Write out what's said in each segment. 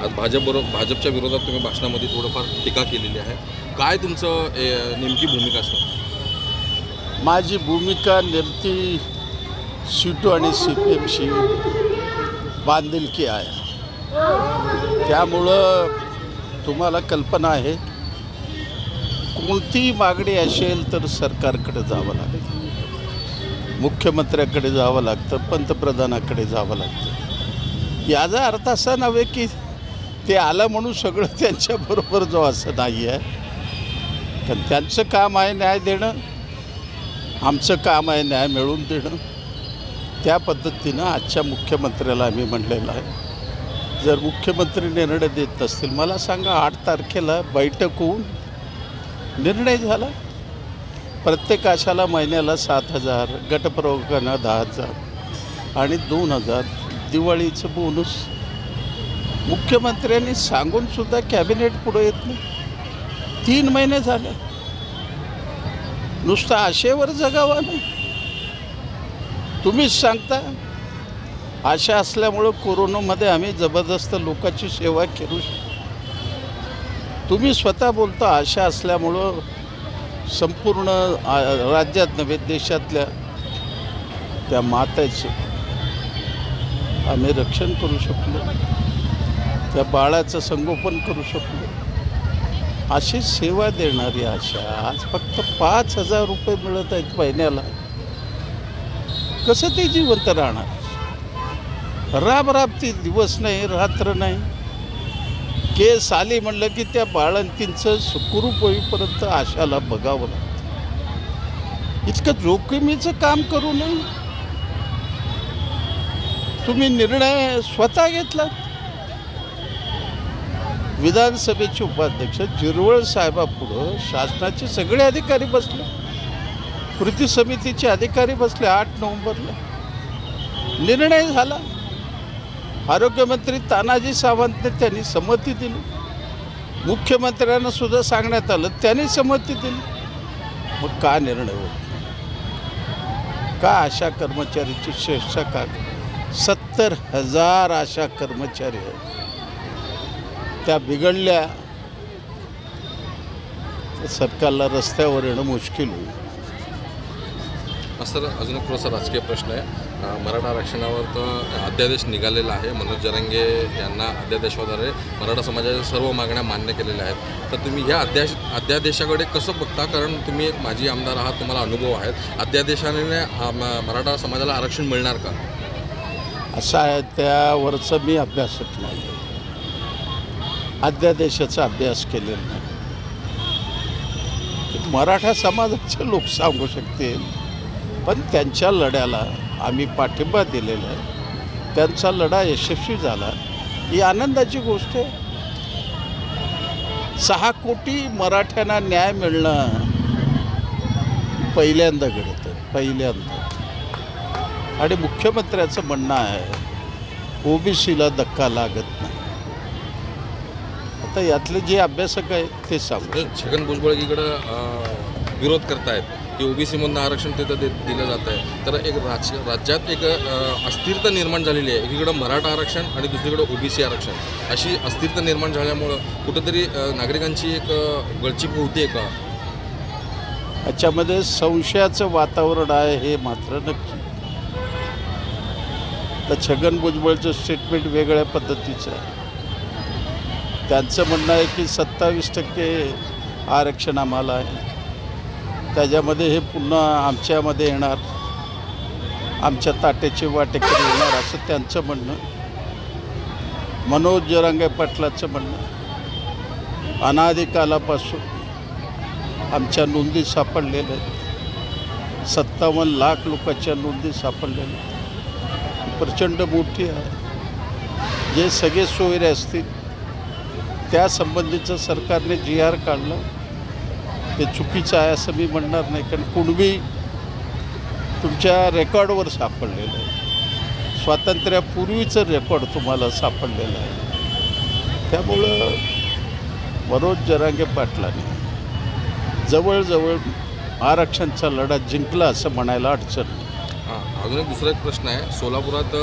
आज भाजपच्या विरोधात तुम्ही भाषणामध्ये थोडंफार टीका केलेली आहे. काय तुमचं नेमकी भूमिका असणार? माझी भूमिका नेमकी सीटू आणि CPMशी बांधिलकी आहे. त्यामुळं तुम्हाला कल्पना आहे, कोणतीही मागणी असेल तर सरकारकडे जावं लागतं, मुख्यमंत्र्याकडे जावं लागतं, पंतप्रधानाकडे जावं लागतं. याचा अर्थ असा नव्हे की ते आलं म्हणून सगळं त्यांच्याबरोबर जो असं नाही आहे. पण त्यांचं काम आहे न्याय देणं, आमचं काम आहे न्याय मिळवून देणं. त्या पद्धतीनं आजच्या मुख्यमंत्र्याला आम्ही म्हणलेलं आहे, जर मुख्यमंत्री निर्णय देत नसतील, मला सांगा 8 तारखेला बैठक होऊन निर्णय झाला. प्रत्येक आशाला महिन्याला 7,000, गटप्रवर्गांना 10,000 आणि 2,000 दिवाळीचं बोनस. मुख्यमंत्र्यांनी सांगूनसुद्धा कॅबिनेट पुढे येत नाही. 3 महिने झाले. नुसतं आशेवर जगावं नाही. तुम्हीच सांगता आशा असल्यामुळं कोरोनामध्ये आम्ही जबरदस्त लोकांची सेवा करू शकतो. तुम्ही स्वतः बोलता आशा असल्यामुळं संपूर्ण राज्यात नव्हे देशातल्या त्या मातेचं आम्ही रक्षण करू शकलो, त्या बाळाचं संगोपन करू शकलो. अशी सेवा देणारी आशा आज फक्त 5,000 रुपये मिळत आहेत महिन्याला. कसं ते जिवंत राहणार? राब ती दिवस नाही रात्र नाही. केस आली म्हणलं की त्या बाळंतींचं सुखरूप होईपर्यंत आशाला बघावं लागतं. इतकं जोखमीचं काम करू नये. तुम्ही निर्णय स्वतः घेतला. विधानसभेचे उपाध्यक्ष जिरवळ साहेबापुढं शासनाचे सगळे अधिकारी बसले, कृती समितीचे अधिकारी बसले. 8 नोव्हेंबरला निर्णय झाला. आरोग्यमंत्री तानाजी सावंतने त्यांनी संमती दिली. मुख्यमंत्र्यांना सुद्धा सांगण्यात आलं, त्यांनी संमती दिली. मग का निर्णय होत? का आशा कर्मचारीची चर्चा का? 70,000 आशा कर्मचारी आहेत. त्या बिघडल्या तर सरकारला रस्त्यावर येणं मुश्किल होईल. सर, अजून एक थोडासा राजकीय प्रश्न आहे. मराठा आरक्षणावर तर अध्यादेश निघालेला आहे. मनोज जरांगे यांना अध्यादेशाद्वारे मराठा समाजाच्या सर्व मागण्या मान्य केलेल्या आहेत. तर तुम्ही या अध्यादेशाकडे कसं बघता? कारण तुम्ही एक माजी आमदार आहात, तुम्हाला अनुभव आहेत. अध्यादेशाने मराठा समाजाला आरक्षण मिळणार का? असं आहे, त्यावरचा मी अभ्यासक नाही, अध्यादेशाचा अभ्यास केलेला नाही. मराठा समाजाचे लोक सांगू शकतील, पण त्यांच्या लढ्याला आम्ही पाठिंबा दिलेला आहे. त्यांचा लढा यशस्वी झाला ही आनंदाची गोष्ट आहे. 6 कोटी मराठ्यांना न्याय मिळणं पहिल्यांदा घडतं, पहिल्यांदा. आणि मुख्यमंत्र्याचं म्हणणं आहे OBCला धक्का लागत नाही. आता यातले जे अभ्यासक आहेत ते सांगू. छगन भुजबळ इकडं विरोध करतायत की OBCमधनं आरक्षण तिथं दिलं जात आहे. तर एक राज्यात एक अस्थिरता निर्माण झालेली आहे. एकीकडं मराठा आरक्षण आणि दुसरीकडं OBC आरक्षण. अशी अस्थिरता निर्माण झाल्यामुळं कुठंतरी नागरिकांची एक गळचीप होती का? याच्यामध्ये संशयाचं वातावरण आहे हे मात्र नक्की. तर छगन भुजबळचं स्टेटमेंट वेगळ्या पद्धतीचं आहे. त्यांचं म्हणणं आहे की 27% आरक्षण आम्हाला आहे, त्याच्यामध्ये हे पुन्हा आमच्यामध्ये येणार, आमच्या ताट्याचे वाटेकरी येणार, असं त्यांचं म्हणणं. मनोज जरांगे पाटलाचं म्हणणं, अनादिकालापासून आमच्या नोंदी सापडलेल्या आहेत. 57 लाख लोकांच्या नोंदी सापडलेल्या आहेत. प्रचंड मोठी आहे. जे सगळे सोयरे असतील त्यासंबंधीचं सरकारने GR काढलं, ते चुकीचं आहे असं मी म्हणणार नाही. कारण कुणबी तुमच्या रेकॉर्डवर सापडलेलं आहे. स्वातंत्र्यापूर्वीचं रेकॉर्ड तुम्हाला सापडलेलं आहे. त्यामुळं मनोज जरांगे पाटलांनी जवळजवळ आरक्षणचा लढा जिंकला असं म्हणायला अडचण नाही. अजून एक दुसरा एक प्रश्न आहे. सोलापुरात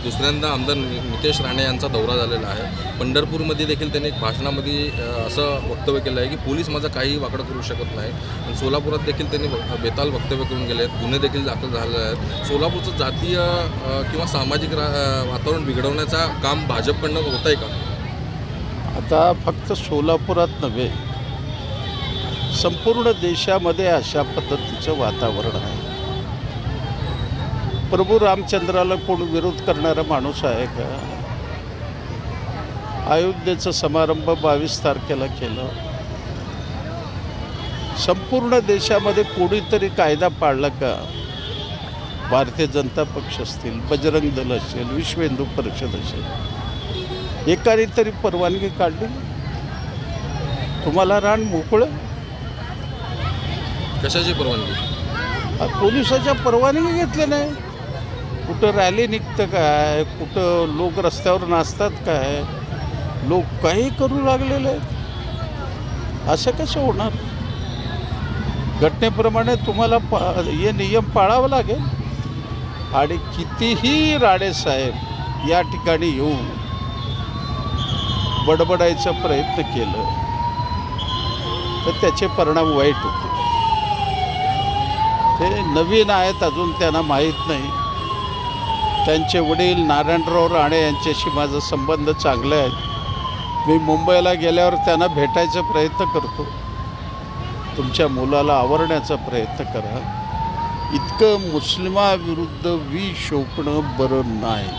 दुसऱ्यांदा आमदार नितेश राणे यांचा दौरा झालेला आहे. पंढरपूरमध्ये देखील त्यांनी एक भाषणामध्ये असं वक्तव्य केलं आहे की पोलीस माझं काही वाकडं करू शकत नाही. आणि सोलापुरात देखील त्यांनी बेताल वक्तव्य करून गेले आहेत. गुन्हे देखील दाखल झाले आहेत. सोलापूरचं जातीय किंवा सामाजिक वातावरण बिघडवण्याचं काम भाजपकडनं होत आहे का? आता फक्त सोलापुरात नव्हे, संपूर्ण देशामध्ये अशा पद्धतीचं वातावरण आहे. प्रभू रामचंद्राला कोण विरोध करणारा माणूस आहे का? अयोध्येचा समारंभ 22 तारखेला केलं. संपूर्ण देशामध्ये कोणीतरी कायदा पाळला का? भारतीय जनता पक्ष असतील, बजरंग दल असेल, विश्व हिंदू परिषद असेल, एकाने तरी परवानगी काढली? तुम्हाला रान मोकळं? कशाची परवानगी? पोलिसाच्या परवानगी घेतल्या नाही. कुठं रॅली निघतं काय? कुठं लोक रस्त्यावर नाचतात काय? लोक काही करू लागलेले आहेत. असं कसं होणार? घटनेप्रमाणे तुम्हाला हे नियम पाळावं लागेल. आणि कितीही राणेसाहेब या ठिकाणी येऊन बडबडायचा प्रयत्न केलं तर त्याचे परिणाम वाईट होते. ते नवीन आहेत, अजून त्यांना माहीत नाही. त्यांचे वडील नारायणराव राणे यांच्याशी माझा संबंध चांगले आहेत. मी मुंबईला गेल्यावर त्यांना भेटायचा प्रयत्न करतो. तुमच्या मुलाला आवरण्याचा प्रयत्न करा. इतकं मुस्लिमाविरुद्ध विष शोकणं बरं नाही.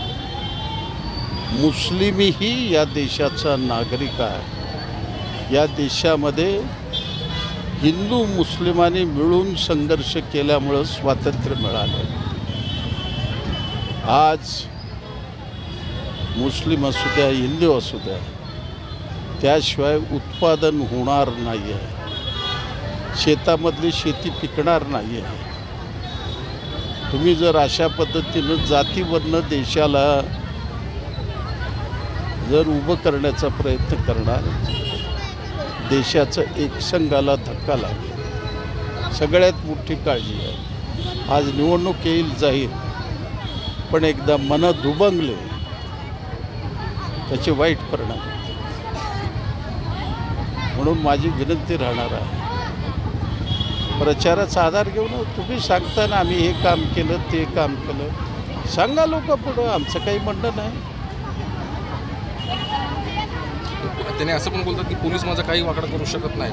मुस्लिमही या देशाचा नागरिक आहे. या देशामध्ये हिंदू मुस्लिमांनी मिळून संघर्ष केल्यामुळं स्वातंत्र्य मिळालं. आज मुस्लिम असू द्या, हिंदू असू द्या, त्याशिवाय उत्पादन होणार नाही आहे. शेतामधली शेती पिकणार नाही आहे. तुम्ही जर अशा पद्धतीनं जातीवरनं देशाला जर उभं करण्याचा प्रयत्न करणार, देशाचं एकसंघाला धक्का लागेल. सगळ्यात मोठी काळजी आहे. आज निवडणूक येईल जाहीर, पण एकदा मन दुबंगले त्याचे वाईट परिणाम होते. म्हणून माझी विनंती राहणार आहे, प्रचाराचा आधार घेऊन तुम्ही सांगता ना आम्ही हे काम केलं ते काम केलं, सांगा लोक पुढं. आमचं काही म्हणणं नाही. त्याने असं पण बोलतात की पोलीस माझं काही वाकडं करू शकत नाही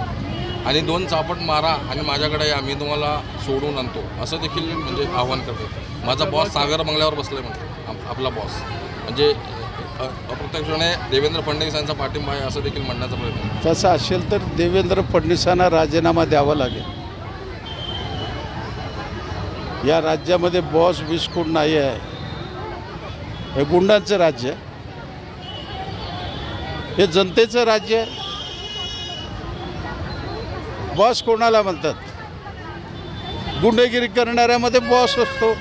आणि 2 चापट मारा आणि माझ्याकडे या, मी तुम्हाला सोडून आणतो, असं देखील म्हणजे आव्हान करतात. माझा बॉस सागर बंगल्यावर बसलाय म्हणतो आपला बॉस. म्हणजे अप्रत्यक्षपणे देवेंद्र फडणवीस यांचा पाठिंबा आहे असं देखील म्हणण्याचा प्रयत्न. तसं असेल तर देवेंद्र फडणवीसांना राजीनामा द्यावा लागेल. या राज्यामध्ये बॉस बिस्कुट नाही आहे. हे गुंडांचं राज्य आहे. हे जनतेचं राज्य आहे. बॉस कोणाला म्हणतात? गुंडगिरी करणाऱ्यामध्ये बॉस असतो.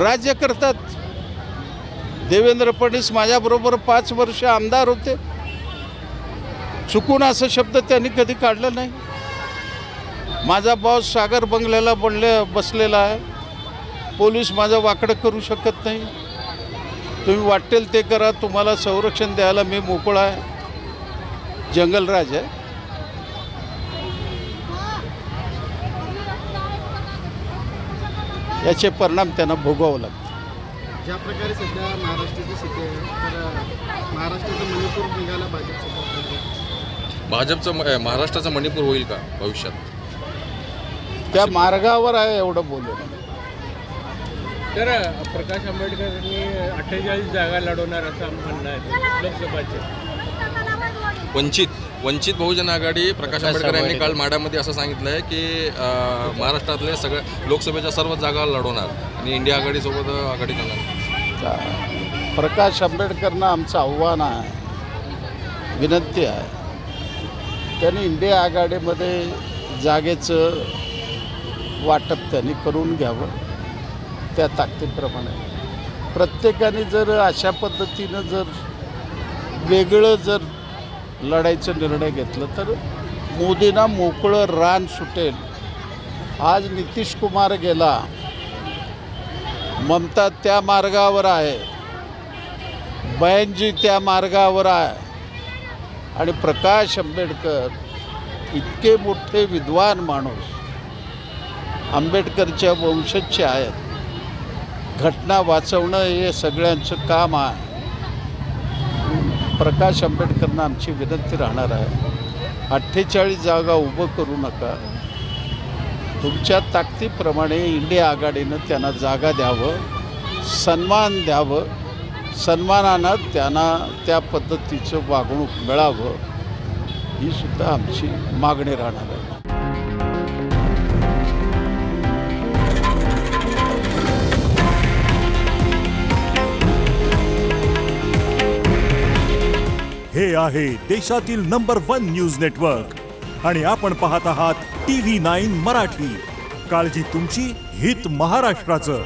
राज्य करतात. देवेंद्र फडणवीस माझ्याबरोबर 5 वर्ष आमदार होते. चुकून असं शब्द त्यांनी कधी काढला नाही. माझा बॉस सागर बंगल्याला बसलेला आहे. पोलीस माझं वाकडं करू शकत नाही. तुम्ही वाटेल ते करा, तुम्हाला संरक्षण द्यायला मी मोकळा आहे. जंगलराज आहे. याचे परिणाम त्यांना भोगावं लागतं. ज्या प्रकारे सध्या महाराष्ट्राची स्थिती आहे, तर महाराष्ट्राचं मणिपूर निघाला भाजपचं महाराष्ट्राचं मणिपूर होईल का भविष्यात? त्या मार्गावर आहे एवढं बोलून. तर प्रकाश आंबेडकरांनी 48 जागा लढवणार असं म्हणणं आहे लोकसभाचे. वंचित बहुजन आघाडी प्रकाश आंबेडकर यांनी काल माढ्यामध्ये असं सांगितलं आहे की महाराष्ट्रातल्या सगळ्या लोकसभेच्या सर्व जागा लढवणार आणि इंडिया आघाडीसोबत आघाडी करणार. प्रकाश आंबेडकरांना आमचं आव्हान आहे, विनंती आहे, त्यांनी इंडिया आघाडीमध्ये जागेचं वाटप त्यांनी करून घ्यावं त्या ताकदीप्रमाणे. प्रत्येकाने जर अशा पद्धतीनं जर वेगळं जर लढायचं निर्णय घेतलं तर मोदींना मोकळं रान सुटेल. आज नितीश कुमार गेला, ममता त्या मार्गावर आहे, बहनजी त्या मार्गावर आहे आणि प्रकाश आंबेडकर इतके मोठे विद्वान माणूस आंबेडकरच्या वंशजचे आहेत. घटना वाचवणं हे सगळ्यांचं काम आहे. प्रकाश आंबेडकरांना आमची विनंती राहणार आहे, 48 जागा उभं करू नका. तुमच्या ताकदीप्रमाणे इंडिया आघाडीनं त्यांना जागा द्यावं, सन्मान द्यावं, सन्मानानं त्यांना त्या पद्धतीचं वागणूक मिळावं, ही सुद्धा आमची मागणी राहणार आहे. हे आहे देशातील नंबर 1 न्यूज नेटवर्क आणि आपण पाहत आहात TV9 मराठी. काळजी तुमची, हित महाराष्ट्राचं.